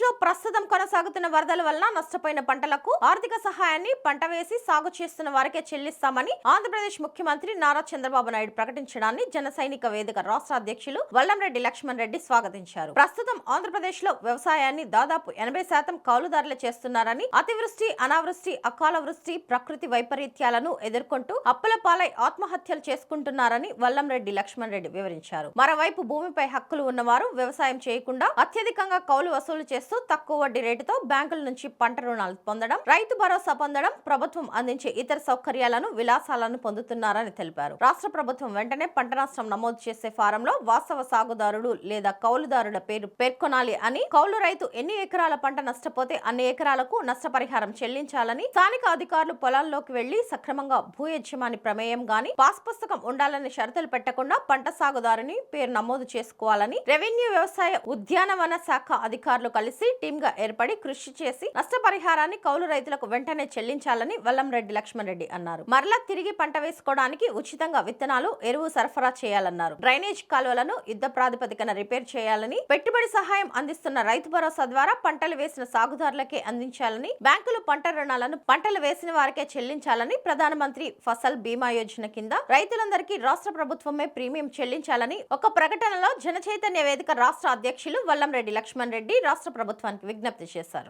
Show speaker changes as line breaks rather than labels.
ఏపీలో ప్రస్తుతం కొనసాగుతున్న వరదల వలన నష్టపోయిన పంటలకు ఆర్థిక సహాయాన్ని పంట వేసి సాగు చేస్తున్న వారికే చెల్లిస్తామని ఆంధ్రప్రదేశ్ ముఖ్యమంత్రి నారా చంద్రబాబు నాయుడు ప్రకటించడాన్ని జన సైనిక వేదిక రాష్ట్ర అధ్యక్షులు వల్లంరెడ్డి లక్ష్మణ్ రెడ్డి స్వాగతించారు. ప్రస్తుతం ఆంధ్రప్రదేశ్ లో వ్యవసాయాన్ని దాదాపు 80% కౌలుదారులు చేస్తున్నారని, అతివృష్టి, అనావృష్టి, అకాల వృష్టి, ప్రకృతి వైపరీత్యాలను ఎదుర్కొంటూ అప్పుల పాలై ఆత్మహత్యలు చేసుకుంటున్నారని వల్లంరెడ్డి లక్ష్మణ్ రెడ్డి వివరించారు. మరోవైపు భూమిపై హక్కులు ఉన్నవారు వ్యవసాయం చేయకుండా అత్యధికంగా కౌలు వసూలు చేస్తూ తక్కువ వడ్డీ రేటుతో బ్యాంకుల నుంచి పంట రుణాలు పొందడం, రైతు భరోసా పొందడం, ప్రభుత్వం అందించే ఇతర సౌకర్యాలను, విలాసాలను పొందుతున్నారని తెలిపారు. రాష్ట్ర ప్రభుత్వం వెంటనే పంట నష్టం నమోదు చేసే ఫారంలో వాస్తవ సాగుదారుడు లేదా కౌలుదారుల పేరు పేర్కొనాలి అని, కౌలు రైతు ఎన్ని ఎకరాల పంట నష్టపోతే అన్ని ఎకరాలకు నష్టపరిహారం చెల్లించాలని, స్థానిక అధికారులు పొలాల్లోకి వెళ్లి సక్రమంగా భూ యజమాని ప్రమేయం గాని, పాస్ పుస్తకం ఉండాలని షరతులు పెట్టకుండా పంట సాగుదారుని పేరు నమోదు చేసుకోవాలని రెవెన్యూ, వ్యవసాయ, ఉద్యానవన శాఖ అధికారులు కలిసి టీమ్ గా ఏర్పడి కృషి చేసి నష్టపరిహారాన్ని కౌలు రైతులకు వెంటనే చెల్లించాలని వల్లంరెడ్డి లక్ష్మణ్ రెడ్డి అన్నారు. మరలా తిరిగి పంట వేసుకోవడానికి ఉచితంగా విత్తనాలు, ఎరువు సరఫరా చేయాలన్నారు. డ్రైనేజ్ కాలువలను యుద్ధ ప్రాతిపదికన రిపేర్ చేయాలని, పెట్టుబడి సహాయం అందిస్తున్న రైతు భరోసా ద్వారా పంటలు వేసిన సాగుదారులకే అందించాలని, బ్యాంకులు పంట రుణాలను పంటలు వేసిన వారికే చెల్లించాలని, ప్రధానమంత్రి ఫసల్ బీమా యోజన కింద రైతులందరికీ రాష్ట్ర ప్రభుత్వమే ప్రీమియం చెల్లించాలని ఒక ప్రకటనలో జన చైతన్య వేదిక రాష్ట్ర అధ్యక్షులు వల్లంరెడ్డి లక్ష్మణ్ రెడ్డి రాష్ట్ర ప్రభుత్వానికి విజ్ఞప్తి చేశారు.